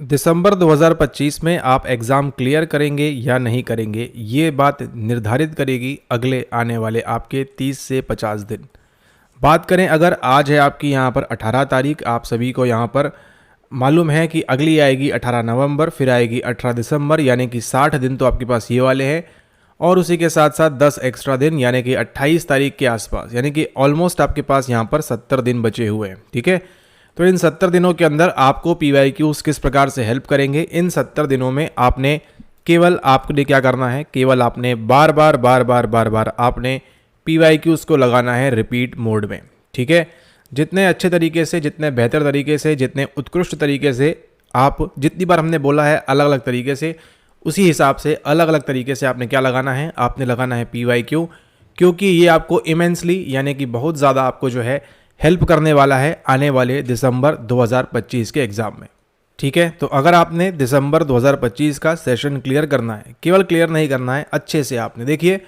दिसंबर 2025 में आप exam clear करेंगे या नहीं करेंगे, ये बात निर्धारित करेगी अगले आने वाले आपके 30 से 50 दिन। बात करें अगर आज है आपकी यहाँ पर 18 तारीख, आप सभी को यहाँ पर मालूम है कि अगली आएगी 18 नवंबर, फिर आएगी 18 दिसंबर, यानी कि 60 दिन तो आपके पास ये वाले हैं। और उसी के साथ साथ 10 एक्स्ट्रा दिन यानी कि 28 तारीख के आसपास, यानी कि ऑलमोस्ट आपके पास यहाँ पर 70 दिन बचे हुए हैं। ठीक है, तो इन 70 दिनों के अंदर आपको PYQs किस प्रकार से हेल्प करेंगे, इन 70 दिनों में आपने केवल आपने क्या करना है, केवल आपने बार बार आपने PYQs को लगाना है रिपीट मोड में। ठीक है, जितने अच्छे तरीके से, जितने बेहतर तरीके से, जितने उत्कृष्ट तरीके से आप, जितनी बार हमने बोला है अलग अलग तरीके से, उसी हिसाब से अलग अलग तरीके से आपने क्या लगाना है, आपने लगाना है PYQ, क्योंकि ये आपको इमेंसली यानी कि बहुत ज़्यादा आपको जो है हेल्प करने वाला है आने वाले दिसंबर 2025 के एग्ज़ाम में। ठीक है, तो अगर आपने दिसंबर 2025 का सेशन क्लियर करना है, केवल क्लियर नहीं करना है, अच्छे से आपने, देखिए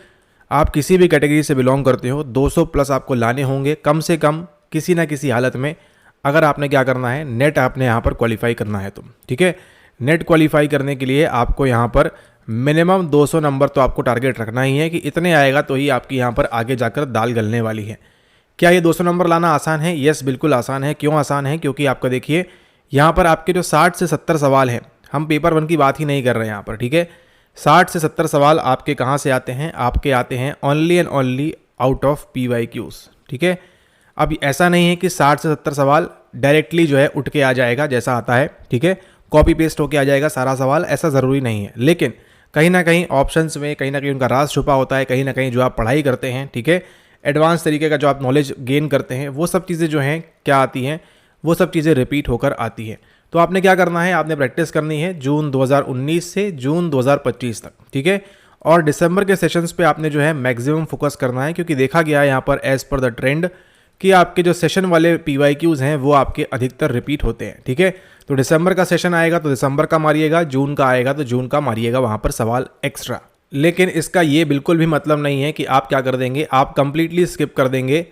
आप किसी भी कैटेगरी से बिलोंग करते हो, 200 प्लस आपको लाने होंगे कम से कम किसी ना किसी हालत में। अगर आपने क्या करना है, नेट आपने यहाँ पर क्वालिफाई करना है तुम। ठीक है, नेट क्वालिफाई करने के लिए आपको यहाँ पर मिनिमम 200 नंबर तो आपको टारगेट रखना ही है कि इतने आएगा तो ही आपकी यहाँ पर आगे जाकर दाल गलने वाली है। क्या ये 200 नंबर लाना आसान है? यस, बिल्कुल आसान है। क्यों आसान है? क्योंकि आपका देखिए यहाँ पर आपके जो 60 से 70 सवाल हैं, हम पेपर 1 की बात ही नहीं कर रहे हैं यहाँ पर। ठीक है, 60 से 70 सवाल आपके कहाँ से आते हैं? आपके आते हैं only and only out of PYQs। ठीक है, अब ऐसा नहीं है कि 60 से 70 सवाल डायरेक्टली जो है उठ के आ जाएगा जैसा आता है। ठीक है, कॉपी पेस्ट होके आ जाएगा सारा सवाल, ऐसा ज़रूरी नहीं है। लेकिन कहीं ना कहीं ऑप्शंस में कहीं ना कहीं उनका राज छुपा होता है, कहीं ना कहीं जो आप पढ़ाई करते हैं, ठीक है, एडवांस तरीके का जो आप नॉलेज गेन करते हैं, वो सब चीज़ें जो हैं क्या आती हैं, वो सब चीज़ें रिपीट होकर आती हैं। तो आपने क्या करना है, आपने प्रैक्टिस करनी है जून 2019 से जून 2025 तक। ठीक है, और दिसंबर के सेशंस पे आपने जो है मैक्सिमम फोकस करना है, क्योंकि देखा गया है यहाँ पर एज पर द ट्रेंड कि आपके जो सेशन वाले PYQs हैं वो आपके अधिकतर रिपीट होते हैं। ठीक है, तो दिसंबर का सेशन आएगा तो दिसंबर का मारिएगा, जून का आएगा तो जून का मारिएगा, वहाँ पर सवाल एक्स्ट्रा। लेकिन इसका ये बिल्कुल भी मतलब नहीं है कि आप क्या कर देंगे, आप कंप्लीटली स्किप कर देंगे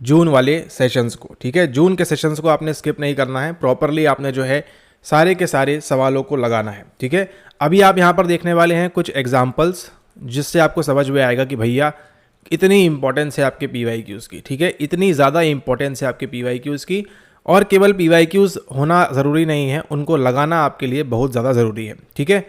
जून वाले सेशंस को। ठीक है, जून के सेशंस को आपने स्किप नहीं करना है, प्रॉपरली आपने जो है सारे के सारे सवालों को लगाना है। ठीक है, अभी आप यहाँ पर देखने वाले हैं कुछ एग्जाम्पल्स, जिससे आपको समझ में आएगा कि भैया इतनी इंपॉर्टेंस है आपके PYQs की। ठीक है, इतनी ज़्यादा इंपॉर्टेंस है आपके PYQs की, और केवल PYQs होना ज़रूरी नहीं है, उनको लगाना आपके लिए बहुत ज़्यादा ज़रूरी है। ठीक है,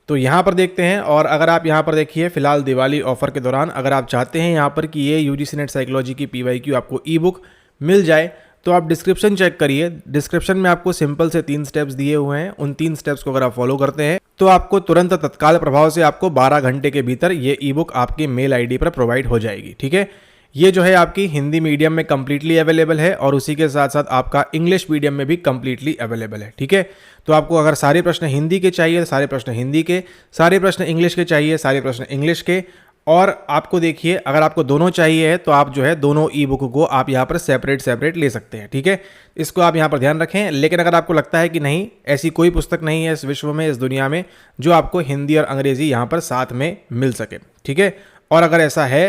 तो यहाँ पर देखते हैं। और अगर आप यहाँ पर देखिए, फिलहाल दिवाली ऑफर के दौरान अगर आप चाहते हैं यहाँ पर कि ये UGC नेट साइकोलॉजी की PYQ आपको ई-बुक मिल जाए, तो आप डिस्क्रिप्शन चेक करिए। डिस्क्रिप्शन में आपको सिंपल से 3 स्टेप्स दिए हुए हैं। उन 3 स्टेप्स को अगर आप फॉलो करते हैं तो आपको तुरंत तत्काल प्रभाव से आपको 12 घंटे के भीतर ये ई-बुक आपके मेल ID पर प्रोवाइड हो जाएगी। ठीक है, ये जो है आपकी हिंदी मीडियम में कम्प्लीटली अवेलेबल है, और उसी के साथ साथ आपका इंग्लिश मीडियम में भी कम्प्लीटली अवेलेबल है। ठीक है, तो आपको अगर सारे प्रश्न हिंदी के चाहिए, सारे प्रश्न हिंदी के, सारे प्रश्न इंग्लिश के चाहिए, सारे प्रश्न इंग्लिश के, और आपको देखिए अगर आपको दोनों चाहिए है तो आप जो है दोनों ई-बुक को आप यहाँ पर सेपरेट ले सकते हैं। ठीक है, इसको आप यहाँ पर ध्यान रखें। लेकिन अगर आपको लगता है कि नहीं, ऐसी कोई पुस्तक नहीं है इस विश्व में, इस दुनिया में, जो आपको हिंदी और अंग्रेजी यहाँ पर साथ में मिल सके, ठीक है, और अगर ऐसा है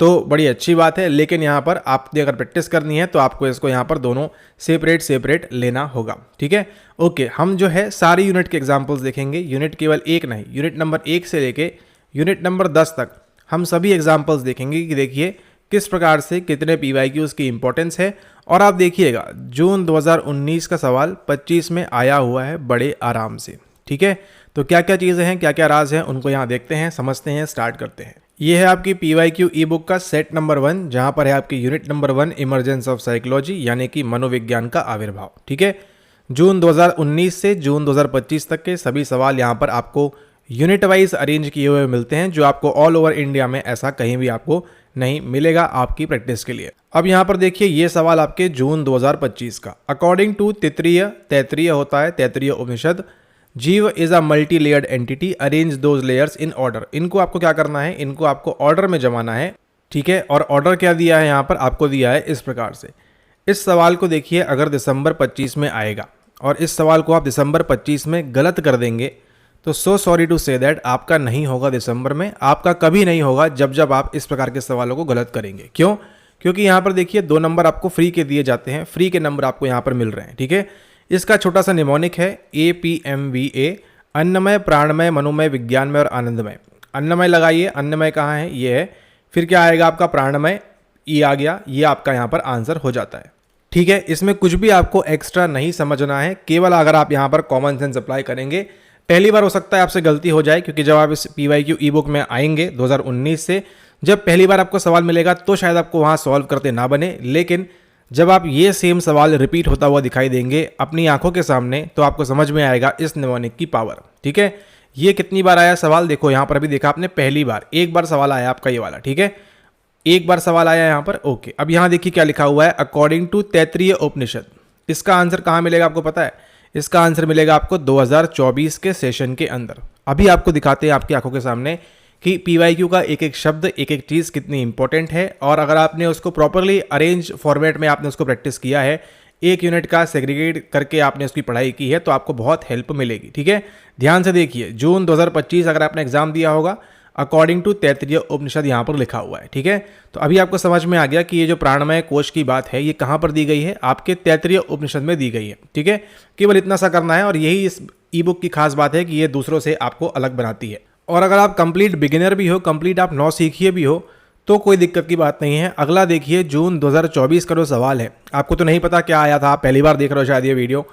तो बड़ी अच्छी बात है। लेकिन यहाँ पर आपने अगर प्रैक्टिस करनी है तो आपको इसको यहाँ पर दोनों सेपरेट लेना होगा। ठीक है, ओके, हम जो है सारी यूनिट के एग्जाम्पल्स देखेंगे। यूनिट केवल एक नहीं, यूनिट नंबर 1 से लेके यूनिट नंबर 10 तक हम सभी एग्जाम्पल्स देखेंगे कि देखिए किस प्रकार से कितने PYQs की इंपॉर्टेंस है। और आप देखिएगा जून 2019 का सवाल 25 में आया हुआ है बड़े आराम से। ठीक है, तो क्या क्या चीज़ें हैं, क्या क्या राज हैं, उनको यहाँ देखते हैं, समझते हैं, स्टार्ट करते हैं। ये है आपकी PYQ ई-बुक का सेट नंबर 1, जहाँ पर है आपकी unit number 1 emergence of psychology, यानी कि मनोविज्ञान का आविर्भाव। ठीक है, जून 2019 से जून 2025 तक के सभी सवाल यहाँ पर आपको यूनिट वाइज अरेंज किए हुए मिलते हैं, जो आपको ऑल ओवर इंडिया में ऐसा कहीं भी आपको नहीं मिलेगा आपकी प्रैक्टिस के लिए। अब यहाँ पर देखिए ये सवाल आपके जून 2025 का, अकॉर्डिंग टू तैतरीय होता है, तैतरीय उपनिषद, जीव is a multi layered entity, arrange those layers in order. इनको आपको क्या करना है, इनको आपको ऑर्डर में जमाना है। ठीक है, और ऑर्डर क्या दिया है यहाँ पर आपको दिया है इस प्रकार से। इस सवाल को देखिए अगर दिसंबर 25 में आएगा और इस सवाल को आप दिसंबर 25 में गलत कर देंगे तो so sorry to say that आपका नहीं होगा दिसंबर में, आपका कभी नहीं होगा जब आप इस प्रकार के सवालों को गलत करेंगे। क्यों? क्योंकि यहाँ पर देखिए 2 नंबर आपको फ्री के दिए जाते हैं, फ्री के नंबर आपको यहाँ पर मिल रहे हैं। ठीक है, इसका छोटा सा निमोनिक है APMVA, अन्नमय, प्राणमय, मनोमय, विज्ञानमय और आनंदमय। अन्नमय लगाइए, अन्नमय कहाँ है, ये है। फिर क्या आएगा आपका प्राणमय, ई आ गया, ये आपका यहाँ पर आंसर हो जाता है। ठीक है, इसमें कुछ भी आपको एक्स्ट्रा नहीं समझना है, केवल अगर आप यहाँ पर कॉमन सेंस अप्लाई करेंगे। पहली बार हो सकता है आपसे गलती हो जाए, क्योंकि जब आप इस PYQ ई बुक में आएंगे 2019 से, जब पहली बार आपको सवाल मिलेगा तो शायद आपको वहाँ सॉल्व करते ना बने, लेकिन जब आप ये सेम सवाल रिपीट होता हुआ दिखाई देंगे अपनी आंखों के सामने, तो आपको समझ में आएगा इस निमोनिक की पावर। ठीक है, ये कितनी बार आया सवाल, देखो यहाँ पर अभी देखा आपने पहली बार, एक बार सवाल आया आपका ये वाला। ठीक है, एक बार सवाल आया यहाँ पर। ओके, अब यहाँ देखिए क्या लिखा हुआ है, अकॉर्डिंग टू तैत्रीय उपनिषद। इसका आंसर कहाँ मिलेगा आपको पता है? इसका आंसर मिलेगा आपको 2024 के सेशन के अंदर। अभी आपको दिखाते हैं आपकी आंखों के सामने कि PYQ का एक एक शब्द, एक एक चीज़ कितनी इंपॉर्टेंट है, और अगर आपने उसको प्रॉपरली अरेंज फॉर्मेट में आपने उसको प्रैक्टिस किया है, एक यूनिट का सेग्रीगेट करके आपने उसकी पढ़ाई की है, तो आपको बहुत हेल्प मिलेगी। ठीक है, ध्यान से देखिए, जून 2025 अगर आपने एग्जाम दिया होगा, अकॉर्डिंग टू तैत्रीय उपनिषद यहाँ पर लिखा हुआ है। ठीक है, तो अभी आपको समझ में आ गया कि ये जो प्राणमय कोश की बात है, ये कहाँ पर दी गई है, आपके तैत्रीय उपनिषद में दी गई है। ठीक है, केवल इतना सा करना है, और यही इस ई बुक की खास बात है कि ये दूसरों से आपको अलग बनाती है। और अगर आप कंप्लीट बिगिनर भी हो, कंप्लीट आप नौसिखिए भी हो, तो कोई दिक्कत की बात नहीं है। अगला देखिए, जून 2024 का जो सवाल है, आपको तो नहीं पता क्या आया था, आप पहली बार देख रहे हो शायद ये वीडियो,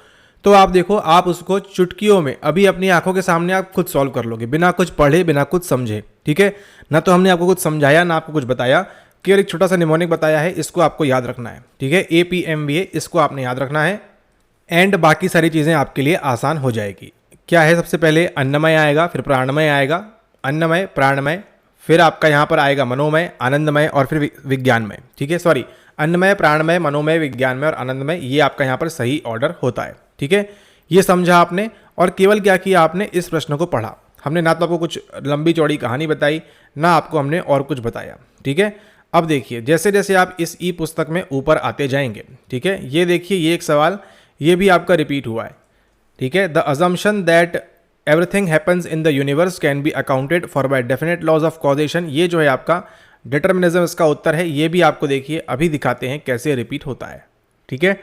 तो आप देखो, आप उसको चुटकियों में अभी अपनी आंखों के सामने आप खुद सॉल्व कर लोगे, बिना कुछ पढ़े, बिना कुछ समझे। ठीक है, ना तो हमने आपको कुछ समझाया, ना आपको कुछ बताया, केवल एक छोटा सा निमोनिक बताया है, इसको आपको याद रखना है। ठीक है, APMVA, इसको आपने याद रखना है, एंड बाकी सारी चीज़ें आपके लिए आसान हो जाएगी। क्या है, सबसे पहले अन्नमय आएगा, फिर प्राणमय आएगा, अन्नमय, प्राणमय, फिर आपका यहाँ पर आएगा मनोमय, आनंदमय और फिर विज्ञानमय। ठीक है, सॉरी, अन्नमय, प्राणमय, मनोमय, विज्ञानमय और आनंदमय, ये आपका यहाँ पर सही ऑर्डर होता है। ठीक है, ये समझा आपने, और केवल क्या किया आपने, इस प्रश्न को पढ़ा। हमने ना तो आपको कुछ लंबी चौड़ी कहानी बताई, ना आपको हमने और कुछ बताया। ठीक है, अब देखिए, जैसे जैसे आप इस ई पुस्तक में ऊपर आते जाएंगे, ठीक है, ये देखिए, ये एक सवाल, ये भी आपका रिपीट हुआ है। ठीक है, the assumption that everything happens in the universe can be accounted for by definite laws of causation, ये जो है आपका डिटर्मिनिज्म, इसका उत्तर है। ये भी आपको देखिए अभी दिखाते हैं कैसे रिपीट होता है। ठीक है,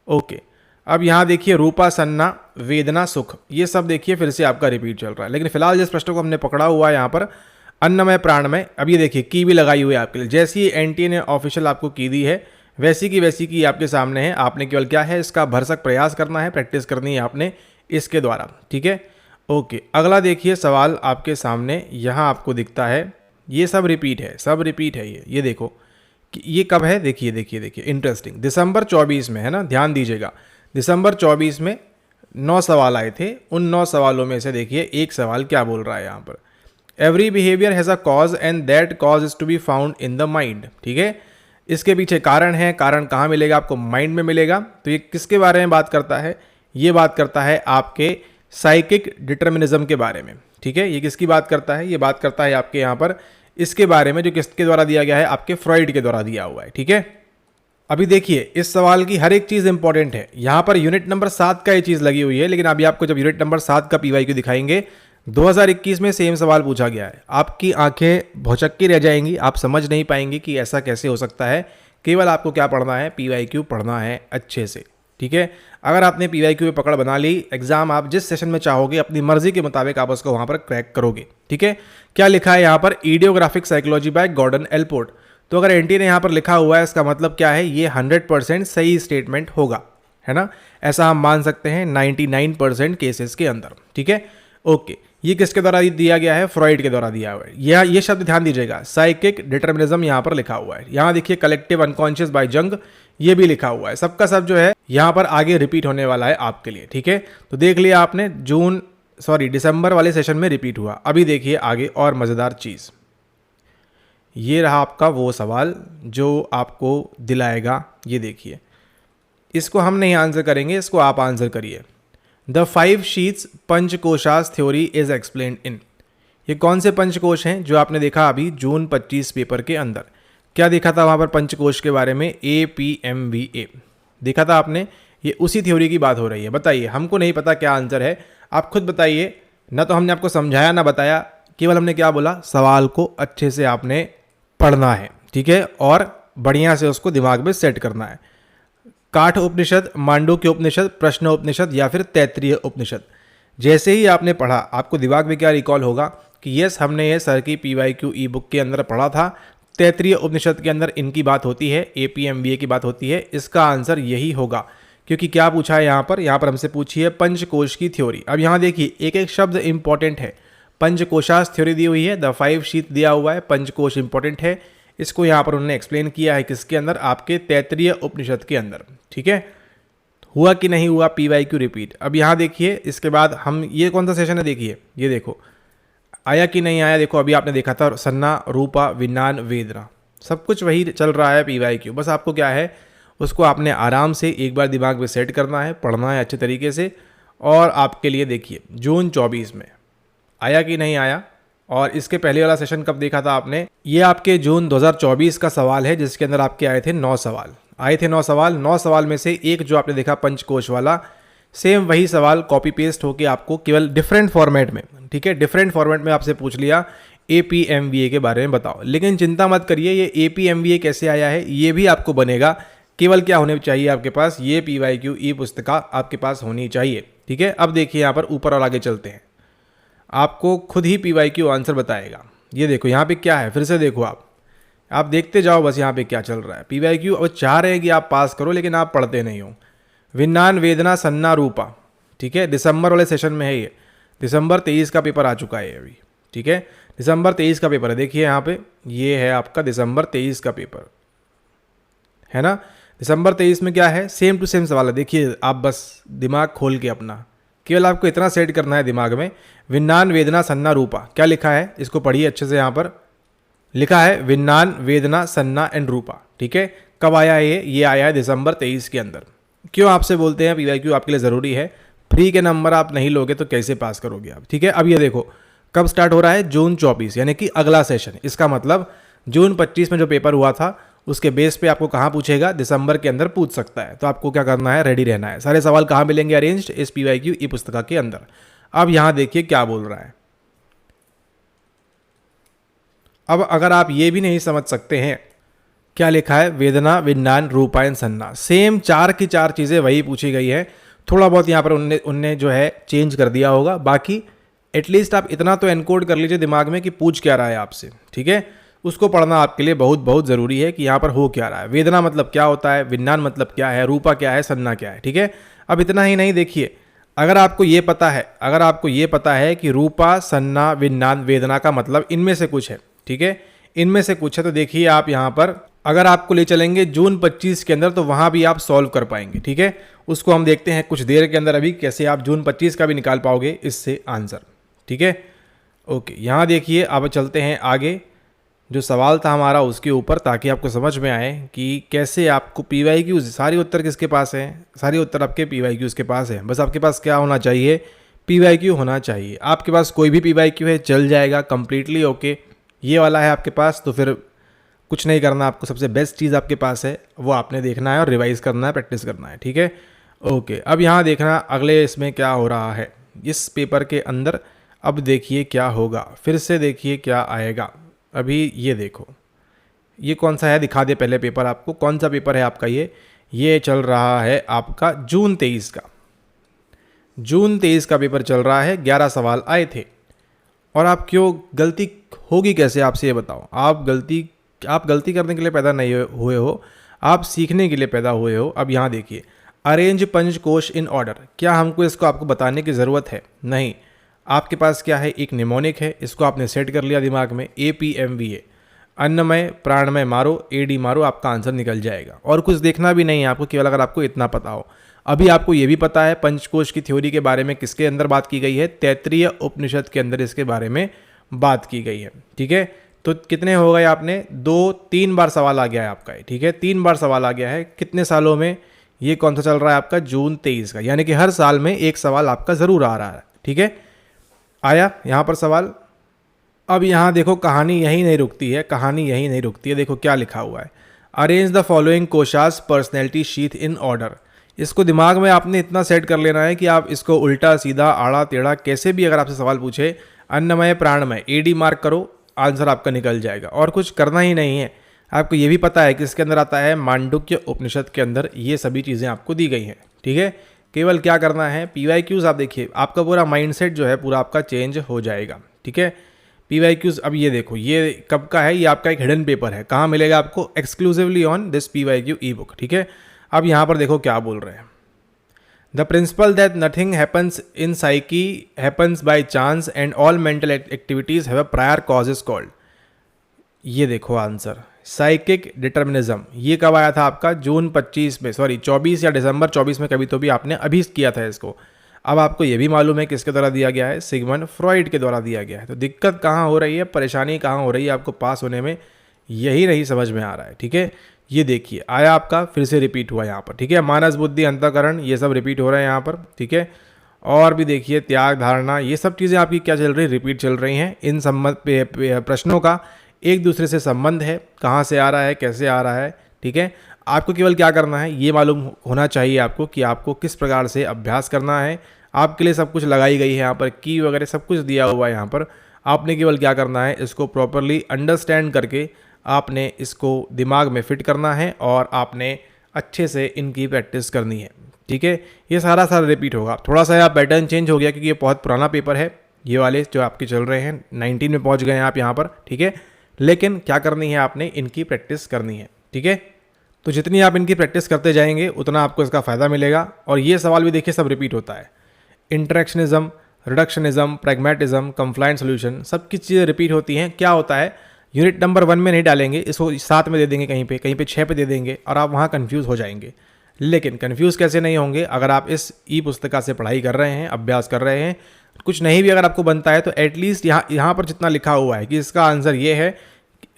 ओके, अब यहाँ देखिए, रूपा, सन्ना, वेदना, सुख, ये सब देखिए फिर से आपका रिपीट चल रहा है। लेकिन फिलहाल जिस प्रश्न को हमने पकड़ा हुआ है यहाँ पर, अन्नमय, प्राणमय, अब ये देखिए की भी लगाई हुई है आपके लिए। जैसी NTA ने ऑफिशियल आपको की दी है, वैसी की आपके सामने है। आपने केवल क्या है, इसका भरसक प्रयास करना है, प्रैक्टिस करनी है आपने इसके द्वारा। ठीक है, ओके, अगला देखिए सवाल आपके सामने, यहाँ आपको दिखता है, ये सब रिपीट है, सब रिपीट है। ये देखो कि ये कब है, देखिए देखिए देखिए, इंटरेस्टिंग, दिसंबर 24 में है ना, ध्यान दीजिएगा। दिसंबर 24 में 9 सवाल आए थे। उन 9 सवालों में से देखिए एक सवाल क्या बोल रहा है यहाँ पर, every behaviour has a cause and that cause is to be found in the mind. ठीक है, इसके पीछे कारण है, कारण कहाँ मिलेगा आपको, माइंड में मिलेगा। तो ये किसके बारे में बात करता है, ये बात करता है आपके साइकिक डिटर्मिनिज्म के बारे में। ठीक है, ये किसकी बात करता है, ये बात करता है आपके यहाँ पर इसके बारे में, जो किसके द्वारा दिया गया है, आपके फ्रॉइड के द्वारा दिया हुआ है। ठीक है, अभी देखिए, इस सवाल की हर एक चीज़ इंपॉर्टेंट है। यहाँ पर यूनिट नंबर 7 का ये चीज़ लगी हुई है, लेकिन अभी आपको जब यूनिट नंबर 7 का PYQ दिखाएंगे, 2021 में सेम सवाल पूछा गया है। आपकी आंखें भौचक्की रह जाएंगी, आप समझ नहीं पाएंगे कि ऐसा कैसे हो सकता है। केवल आपको क्या पढ़ना है, PYQ पढ़ना है अच्छे से। ठीक है, अगर आपने PYQ पे पकड़ बना ली, एग्जाम आप जिस सेशन में चाहोगे अपनी मर्जी के मुताबिक आप उसको वहाँ पर क्रैक करोगे। ठीक है, क्या लिखा है यहाँ पर, idiographic psychology by Gordon Allport. तो अगर NTA ने यहाँ पर लिखा हुआ है, इसका मतलब क्या है, ये 100% सही स्टेटमेंट होगा, है ना। ऐसा हम मान सकते हैं 99% केसेस के अंदर। ठीक है, ओके, ये किसके द्वारा दिया गया है, फ्रॉइड के द्वारा दिया हुआ है। ये शब्द ध्यान दीजिएगा, साइकिक डिटर्मिनिज्म यहाँ पर लिखा हुआ है। यहाँ देखिए, कलेक्टिव अनकॉन्शियस बाय जंग, ये भी लिखा हुआ है। सबका सब जो है यहाँ पर आगे रिपीट होने वाला है आपके लिए। ठीक है, तो देख लिया आपने, दिसंबर वाले सेशन में रिपीट हुआ। अभी देखिए आगे और मज़ेदार चीज़, ये रहा आपका वो सवाल जो आपको दिलाएगा। ये देखिए, इसको हम नहीं आंसर करेंगे, इसको आप आंसर करिए। द 5 शीट्स पंचकोशास थ्योरी इज एक्सप्लेन्ड इन। ये कौन से पंचकोश हैं जो आपने देखा अभी जून 25 पेपर के अंदर? क्या देखा था वहाँ पर पंचकोश के बारे में? APMVA देखा था आपने। ये उसी थ्योरी की बात हो रही है। बताइए, हमको नहीं पता क्या आंसर है, आप खुद बताइए। ना तो हमने आपको समझाया ना बताया, केवल हमने क्या बोला, सवाल को अच्छे से आपने पढ़ना है। ठीक है, और बढ़िया से उसको दिमाग में सेट करना है। काठ उपनिषद, मांडुक्य उपनिषद, प्रश्न उपनिषद या फिर तैत्तिरीय उपनिषद। जैसे ही आपने पढ़ा आपको दिमाग में क्या रिकॉल होगा कि यस हमने ये सर की PYQ ई बुक के अंदर पढ़ा था, तैत्तिरीय उपनिषद के अंदर इनकी बात होती है, APMBA की बात होती है, इसका आंसर यही होगा। क्योंकि क्या पूछा है यहाँ पर हमसे पूछी है पंचकोश की थ्योरी। अब यहाँ देखिए एक एक शब्द इंपॉर्टेंट है। पंचकोशास थ्योरी दी हुई है, द 5 शीट दिया हुआ है, पंचकोश इंपॉर्टेंट है। इसको यहाँ पर उन्होंने एक्सप्लेन किया है किसके अंदर, आपके तैत्तिरीय उपनिषद के अंदर। ठीक है, हुआ कि नहीं हुआ PYQ रिपीट। अब यहाँ देखिए इसके बाद हम, ये कौन सा सेशन है देखिए, ये देखो आया कि नहीं आया। देखो अभी आपने देखा था सन्ना, रूपा, विज्ञान, वेदना, सब कुछ वही चल रहा है PYQ। बस आपको क्या है, उसको आपने आराम से एक बार दिमाग में सेट करना है, पढ़ना है अच्छे तरीके से। और आपके लिए देखिए जून 24 में आया कि नहीं आया, और इसके पहले वाला सेशन कब देखा था आपने, ये आपके जून 2024 का सवाल है, जिसके अंदर आपके आए थे 9 सवाल। 9 सवाल में से एक जो आपने देखा पंचकोश वाला, सेम वही सवाल कॉपी पेस्ट होके आपको केवल डिफरेंट फॉर्मेट में, ठीक है, डिफरेंट फॉर्मेट में आपसे पूछ लिया APMBA के बारे में बताओ। लेकिन चिंता मत करिए, ये APMBA कैसे आया है ये भी आपको बनेगा। केवल क्या होने चाहिए आपके पास, ये PYQ ई पुस्तिका आपके पास होनी चाहिए। ठीक है, अब देखिए यहाँ पर ऊपर और आगे चलते हैं, आपको खुद ही PYQ आंसर बताएगा। ये देखो यहाँ पे क्या है, फिर से देखो आप देखते जाओ बस यहाँ पे क्या चल रहा है। PYQ अब चाह रहे हैं कि आप पास करो, लेकिन आप पढ़ते नहीं हो। विज्ञान, वेदना, सन्ना, रूपा, ठीक है, दिसंबर वाले सेशन में है ये, दिसंबर 23 का पेपर आ चुका है अभी। ठीक है, दिसंबर 23 का पेपर है, देखिए यहाँ पे ये है आपका दिसंबर 23 का पेपर, है ना। दिसंबर 23 में क्या है, सेम टू सेम सवाल है। देखिए आप बस दिमाग खोल के अपना, केवल आपको इतना सेट करना है दिमाग में, विज्ञान, वेदना, सन्ना, रूपा, क्या लिखा है इसको पढ़िए अच्छे से। यहाँ पर लिखा है विज्ञान, वेदना, सन्ना एंड रूपा। ठीक है, कब आया है ये आया है दिसंबर 23 के अंदर। क्यों आपसे बोलते हैं PYQ आपके लिए ज़रूरी है, फ्री के नंबर आप नहीं लोगे तो कैसे पास करोगे आप। ठीक है, अब ये देखो कब स्टार्ट हो रहा है, जून 24, यानी कि अगला सेशन। इसका मतलब जून 25 में जो पेपर हुआ था उसके बेस पे आपको कहाँ पूछेगा, दिसंबर के अंदर पूछ सकता है। तो आपको क्या करना है, रेडी रहना है। सारे सवाल कहाँ मिलेंगे, अरेंज्ड इस PYQ ई पुस्तिका के अंदर। अब यहाँ देखिए क्या बोल रहा है। अब अगर आप ये भी नहीं समझ सकते हैं, क्या लिखा है, वेदना, विज्ञान, रूपा एंड सन्ना, सेम 4 की 4 चीज़ें वही पूछी गई है। थोड़ा बहुत यहाँ पर उनने जो है चेंज कर दिया होगा, बाकी एटलीस्ट आप इतना तो एनकोड कर लीजिए दिमाग में कि पूछ क्या रहा है आपसे। ठीक है, उसको पढ़ना आपके लिए बहुत बहुत ज़रूरी है कि यहाँ पर हो क्या रहा है। वेदना मतलब क्या होता है, विज्ञान मतलब क्या है, रूपा क्या है, सन्ना क्या है। ठीक है, अब इतना ही नहीं, देखिए अगर आपको ये पता है कि रूपा, सन्ना, विज्ञान, वेदना का मतलब इनमें से कुछ है, ठीक है, इनमें से कुछ है, तो देखिए आप यहाँ पर अगर आपको ले चलेंगे जून 25 के अंदर तो वहाँ भी आप सॉल्व कर पाएंगे। ठीक है, उसको हम देखते हैं कुछ देर के अंदर अभी कैसे आप जून 25 का भी निकाल पाओगे इससे आंसर। ठीक है, ओके, यहाँ देखिए अब चलते हैं आगे, जो सवाल था हमारा उसके ऊपर, ताकि आपको समझ में आए कि कैसे आपको PYQ, सारी उत्तर किसके पास हैं, सारे उत्तर आपके PYQ के पास हैं। बस आपके पास क्या होना चाहिए, PYQ होना चाहिए। आपके पास कोई भी PYQ है चल जाएगा, कंप्लीटली ओके। ये वाला है आपके पास तो फिर कुछ नहीं करना, आपको सबसे बेस्ट चीज़ आपके पास है वो आपने देखना है और रिवाइज करना है, प्रैक्टिस करना है। ठीक है, ओके, अब यहाँ देखना अगले इसमें क्या हो रहा है इस पेपर के अंदर। अब देखिए क्या होगा, फिर से देखिए क्या आएगा। अभी ये देखो ये कौन सा है, दिखा दे पहले पेपर आपको, कौन सा पेपर है आपका ये चल रहा है आपका जून 23 का। जून 23 का पेपर चल रहा है, 11 सवाल आए थे। और आप क्यों, गलती होगी कैसे आपसे ये बताओ। आप गलती करने के लिए पैदा नहीं हुए हो, आप सीखने के लिए पैदा हुए हो। अब यहाँ देखिए, अरेंज पंचकोश इन ऑर्डर, क्या हमको इसको आपको बताने की ज़रूरत है, नहीं। आपके पास क्या है, एक निमोनिक है, इसको आपने सेट कर लिया दिमाग में, APMBA, अन्नमय, प्राणमय मारो, AD मारो, आपका आंसर निकल जाएगा। और कुछ देखना भी नहीं है आपको, केवल अगर आपको इतना पता हो। अभी आपको ये भी पता है पंचकोश की थ्योरी के बारे में किसके अंदर बात की गई है, तैत्तिरीय उपनिषद के अंदर इसके बारे में बात की गई है। ठीक है, तो कितने हो गए आपने, 2-3 बार सवाल आ गया है आपका। ठीक है, 3 बार सवाल आ गया है, कितने सालों में, ये कौन सा चल रहा है आपका, जून 23 का, यानी कि हर साल में एक सवाल आपका ज़रूर आ रहा है। ठीक है, आया यहाँ पर सवाल। अब यहाँ देखो कहानी यहीं नहीं रुकती है, देखो क्या लिखा हुआ है, अरेंज द फॉलोइंग कोशास पर्सनैलिटी शीथ इन ऑर्डर। इसको दिमाग में आपने इतना सेट कर लेना है कि आप इसको उल्टा सीधा आड़ा टेढ़ा कैसे भी अगर आपसे सवाल पूछे, अन्नमय, प्राणमय, AD मार्क करो, आंसर आपका निकल जाएगा। और कुछ करना ही नहीं है, आपको ये भी पता है कि इसके अंदर आता है मांडुक्य उपनिषद के अंदर ये सभी चीज़ें आपको दी गई हैं, ठीक है। केवल क्या करना है, PYQs आप देखिए, आपका पूरा माइंडसेट जो है पूरा आपका चेंज हो जाएगा, ठीक है। PYQs अब ये देखो, ये कब का है, ये आपका एक हिडन पेपर है, कहाँ मिलेगा आपको, exclusively on this PYQ E book, ठीक है। अब यहाँ पर देखो क्या बोल रहे हैं, the principal that nothing happens in psyche happens by chance and all mental activities have a prior cause is called. ये देखो आंसर, साइकिक डिटर्मिनिज्म, ये कब आया था आपका, जून 25 में, सॉरी 24 या दिसंबर 24 में, कभी तो भी आपने अभी किया था इसको। अब आपको ये भी मालूम है किसके द्वारा दिया गया है, सिगमंड फ्रॉइड के द्वारा दिया गया है। तो दिक्कत कहाँ हो रही है, परेशानी कहाँ हो रही है आपको पास होने में, यही नहीं समझ में आ रहा है, ठीक है। ये देखिए आया आपका, फिर से रिपीट हुआ यहाँ पर, ठीक है। मानस बुद्धि अंतःकरण ये सब रिपीट हो रहे हैं यहाँ पर, ठीक है। और भी देखिए त्याग धारणा, ये सब चीज़ें आपकी क्या चल रही है, रिपीट चल रही हैं। इन संबंध प्रश्नों का एक दूसरे से संबंध है, कहाँ से आ रहा है, कैसे आ रहा है, ठीक है। आपको केवल क्या करना है, ये मालूम होना चाहिए आपको कि आपको किस प्रकार से अभ्यास करना है। आपके लिए सब कुछ लगाई गई है यहाँ पर, की वगैरह सब कुछ दिया हुआ है यहाँ पर। आपने केवल क्या करना है, इसको प्रॉपरली अंडरस्टैंड करके आपने इसको दिमाग में फिट करना है और आपने अच्छे से इनकी प्रैक्टिस करनी है, ठीक है। ये सारा रिपीट होगा। थोड़ा सा यहाँ पैटर्न चेंज हो गया क्योंकि ये बहुत पुराना पेपर है, ये वाले जो आपके चल रहे हैं 19 में पहुँच गए हैं आप यहाँ पर, ठीक है। लेकिन क्या करनी है, आपने इनकी प्रैक्टिस करनी है, ठीक है। तो जितनी आप इनकी प्रैक्टिस करते जाएंगे उतना आपको इसका फ़ायदा मिलेगा। और ये सवाल भी देखिए सब रिपीट होता है, interactionism, reductionism, pragmatism, compliant solution, सब की चीज़ें रिपीट होती हैं। क्या होता है, यूनिट नंबर 1 में नहीं डालेंगे, इसको 7 में दे देंगे, कहीं पे 6 पे दे देंगे और आप वहाँ कन्फ्यूज़ हो जाएंगे। लेकिन कन्फ्यूज़ कैसे नहीं होंगे, अगर आप इस ई पुस्तिका से पढ़ाई कर रहे हैं, अभ्यास कर रहे हैं, कुछ नहीं भी अगर आपको बनता है तो एटलीस्ट यहाँ पर जितना लिखा हुआ है कि इसका आंसर ये है,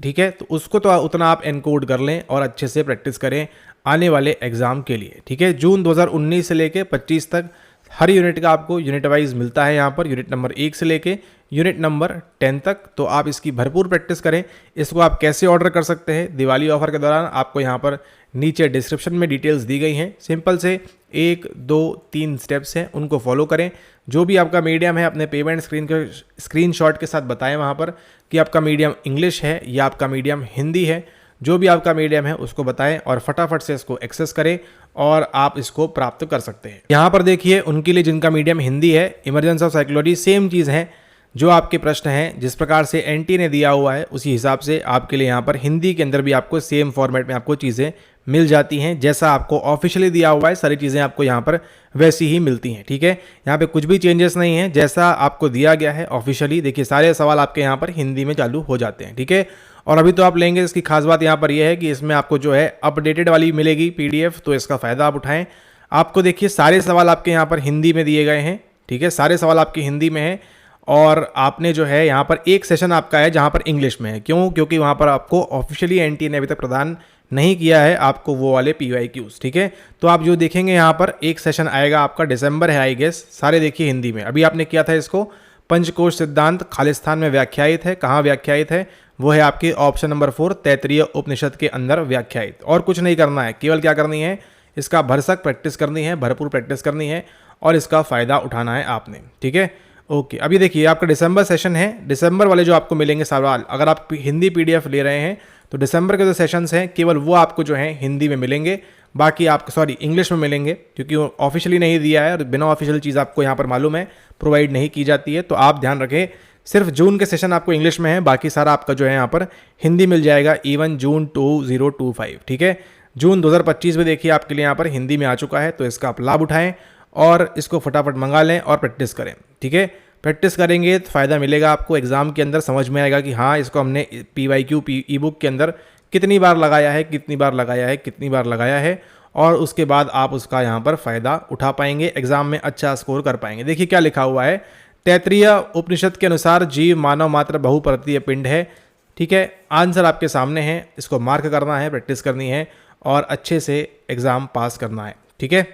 ठीक है, तो उसको तो उतना आप एनकोड कर लें और अच्छे से प्रैक्टिस करें आने वाले एग्ज़ाम के लिए, ठीक है। जून 2019 से लेके 25 तक हर यूनिट का आपको यूनिट वाइज मिलता है यहाँ पर, यूनिट नंबर 1 से लेके यूनिट नंबर 10 तक। तो आप इसकी भरपूर प्रैक्टिस करें। इसको आप कैसे ऑर्डर कर सकते हैं, दिवाली ऑफर के दौरान आपको यहाँ पर नीचे डिस्क्रिप्शन में डिटेल्स दी गई हैं। सिंपल से 1, 2, 3 स्टेप्स हैं, उनको फॉलो करें। जो भी आपका मीडियम है अपने पेमेंट स्क्रीनशॉट के साथ बताएं वहाँ पर कि आपका मीडियम इंग्लिश है या आपका मीडियम हिंदी है। जो भी आपका मीडियम है उसको बताएं और फटाफट से इसको एक्सेस करें और आप इसको प्राप्त कर सकते हैं। यहाँ पर देखिए उनके लिए जिनका मीडियम हिंदी है, इमरजेंसी ऑफ साइकोलॉजी सेम चीज़ है। जो आपके प्रश्न हैं जिस प्रकार से एनटी ने दिया हुआ है उसी हिसाब से आपके लिए यहाँ पर हिंदी के अंदर भी आपको सेम फॉर्मेट में आपको चीज़ें मिल जाती हैं। जैसा आपको ऑफिशियली दिया हुआ है सारी चीज़ें आपको यहाँ पर वैसी ही मिलती हैं, ठीक है। यहाँ पे कुछ भी चेंजेस नहीं है, जैसा आपको दिया गया है ऑफिशियली। देखिए सारे सवाल आपके यहाँ पर हिंदी में चालू हो जाते हैं, ठीक है। और अभी तो आप लेंगे, इसकी खास बात यहाँ पर यह है कि इसमें आपको जो है अपडेटेड वाली मिलेगी PDF, तो इसका फ़ायदा आप उठाएं। आपको देखिए सारे सवाल आपके यहाँ पर हिंदी में दिए गए हैं, ठीक है, सारे सवाल आपके हिंदी में हैं। और आपने जो है यहाँ पर एक सेशन आपका है जहाँ पर इंग्लिश में है, क्यों, क्योंकि वहाँ पर आपको ऑफिशियली एनटी ने अभी तक प्रदान नहीं किया है आपको वो वाले PYQs, ठीक है। तो आप जो देखेंगे यहाँ पर एक सेशन आएगा आपका, दिसंबर है आई गेस, सारे देखिए हिंदी में। अभी आपने किया था इसको, पंचकोश सिद्धांत खालिस्तान में व्याख्यायित है। कहाँ व्याख्यायित है, वो है आपके ऑप्शन नंबर 4 तैत्तिरीय उपनिषद के अंदर व्याख्यायित। और कुछ नहीं करना है, केवल क्या करनी है, इसका भरसक प्रैक्टिस करनी है, भरपूर प्रैक्टिस करनी है और इसका फ़ायदा उठाना है आपने, ठीक है। ओके, अभी देखिए आपका दिसंबर सेशन है। दिसंबर वाले जो आपको मिलेंगे सवाल, अगर आप हिंदी PDF ले रहे हैं तो दिसंबर के जो सेशंस हैं केवल वो आपको जो है हिंदी में मिलेंगे, बाकी आपको सॉरी इंग्लिश में मिलेंगे, क्योंकि वो ऑफिशियली नहीं दिया है और बिना ऑफिशियल चीज़ आपको यहाँ पर मालूम है प्रोवाइड नहीं की जाती है। तो आप ध्यान रखें, सिर्फ जून के सेशन आपको इंग्लिश में है, बाकी सारा आपका जो है यहाँ पर हिंदी मिल जाएगा, इवन जून 2025, ठीक है। जून 2025 में देखिए आपके लिए यहाँ पर हिंदी में आ चुका है, तो इसका आप लाभ उठाएं और इसको फटाफट मंगा लें और प्रैक्टिस करें, ठीक है। प्रैक्टिस करेंगे तो फ़ायदा मिलेगा आपको, एग्ज़ाम के अंदर समझ में आएगा कि हाँ इसको हमने PYQ ई बुक के अंदर कितनी बार लगाया है, कितनी बार लगाया है, कितनी बार लगाया है, और उसके बाद आप उसका यहाँ पर फ़ायदा उठा पाएंगे, एग्ज़ाम में अच्छा स्कोर कर पाएंगे। देखिए क्या लिखा हुआ है, तैत्तिरीय उपनिषद के अनुसार जीव मानव मात्र बहुपरतीय पिंड है, ठीक है। आंसर आपके सामने है, इसको मार्क करना है, प्रैक्टिस करनी है और अच्छे से एग्ज़ाम पास करना है, ठीक है।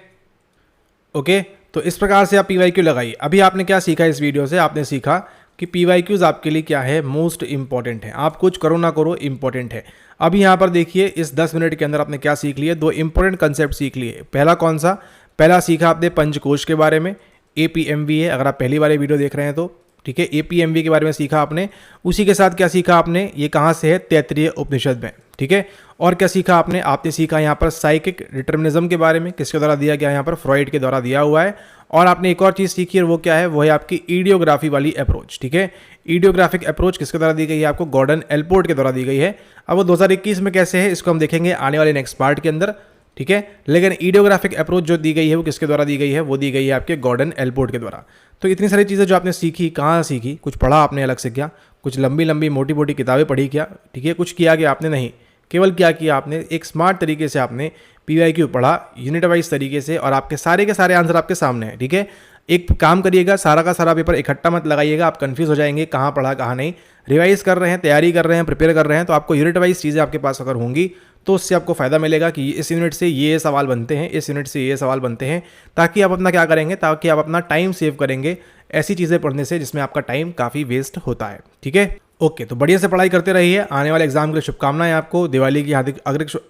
ओके, तो इस प्रकार से आप PYQ लगाइए। अभी आपने क्या सीखा इस वीडियो से, आपने सीखा कि PYQs आपके लिए क्या है, मोस्ट इंपॉर्टेंट है। आप कुछ करो ना करो, इंपॉर्टेंट है। अभी यहाँ पर देखिए इस 10 मिनट के अंदर आपने क्या सीख लिए, 2 इंपॉर्टेंट कंसेप्ट सीख लिए। पहला कौन सा, पहला सीखा आपने पंचकोश के बारे में, APMV अगर आप पहली बार वीडियो देख रहे हैं तो, ठीक है। APMV के बारे में सीखा आपने। उसी के साथ क्या सीखा आपने, ये कहाँ से है, तैत्तिरीय उपनिषद में, ठीक है। और क्या सीखा आपने? आपने सीखा यहाँ पर साइकिक डिटर्मिनिज्म के बारे में, किसके द्वारा दिया गया? यहाँ पर फ्रॉइड के द्वारा दिया हुआ है। और आपने एक और चीज़ सीखी है, वो क्या है? वो है आपकी ईडियोग्राफी वाली अप्रोच, ठीक है। ईडियोग्राफिक अप्रोच किसके द्वारा दी गई है? आपको गॉर्डन एलपोर्ट के द्वारा दी गई है। अब वो 2021 में कैसे है इसको हम देखेंगे आने वाले नेक्स्ट पार्ट के अंदर, ठीक है। लेकिन ईडियोग्राफिक अप्रोच जो दी गई है वो किसके द्वारा दी गई है? वो दी गई है आपके गॉर्डन एलपोर्ट के द्वारा। तो इतनी सारी चीज़ें जो आपने सीखी, कहाँ सीखी? कुछ पढ़ा आपने अलग से क्या? कुछ लंबी लंबी मोटी मोटी किताबें पढ़ी क्या? ठीक है, कुछ किया क्या आपने? नहीं। केवल क्या किया आपने? एक स्मार्ट तरीके से आपने PYQ पढ़ा, यूनिट वाइज तरीके से, और आपके सारे के सारे आंसर आपके सामने हैं, ठीक है। एक काम करिएगा, सारा का सारा पेपर इकट्ठा मत लगाइएगा, आप कंफ्यूज हो जाएंगे कहाँ पढ़ा कहाँ नहीं। रिवाइज कर रहे हैं, तैयारी कर रहे हैं, प्रिपेयर कर रहे हैं, तो आपको यूनिट वाइज चीज़ें आपके पास अगर होंगी तो उससे आपको फ़ायदा मिलेगा कि इस यूनिट से ये सवाल बनते हैं, इस यूनिट से ये सवाल बनते हैं, ताकि आप अपना क्या करेंगे? ताकि आप अपना टाइम सेव करेंगे ऐसी चीज़ें पढ़ने से जिसमें आपका टाइम काफ़ी वेस्ट होता है, ठीक है। ओके, तो बढ़िया से पढ़ाई करते रहिए। आने वाले एग्जाम के लिए शुभकामनाएं आपको, दिवाली की हार्दिक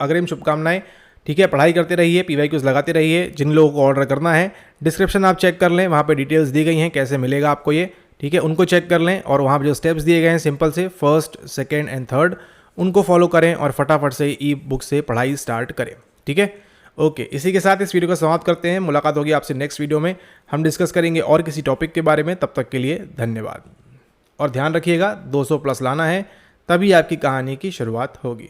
अग्रिम शुभकामनाएं, ठीक है। पढ़ाई करते रहिए, PYQs लगाते रहिए। जिन लोगों को ऑर्डर करना है, डिस्क्रिप्शन आप चेक कर लें, वहाँ पे डिटेल्स दी गई हैं कैसे मिलेगा आपको ये, ठीक है। उनको चेक कर लें, और वहाँ पर जो स्टेप्स दिए गए हैं सिंपल से, फर्स्ट, सेकेंड एंड थर्ड, उनको फॉलो करें और फटाफट से ई बुक से पढ़ाई स्टार्ट करें, ठीक है। ओके, इसी के साथ इस वीडियो को समाप्त करते हैं। मुलाकात होगी आपसे नेक्स्ट वीडियो में, हम डिस्कस करेंगे और किसी टॉपिक के बारे में। तब तक के लिए धन्यवाद, और ध्यान रखिएगा 200 प्लस लाना है, तभी आपकी कहानी की शुरुआत होगी।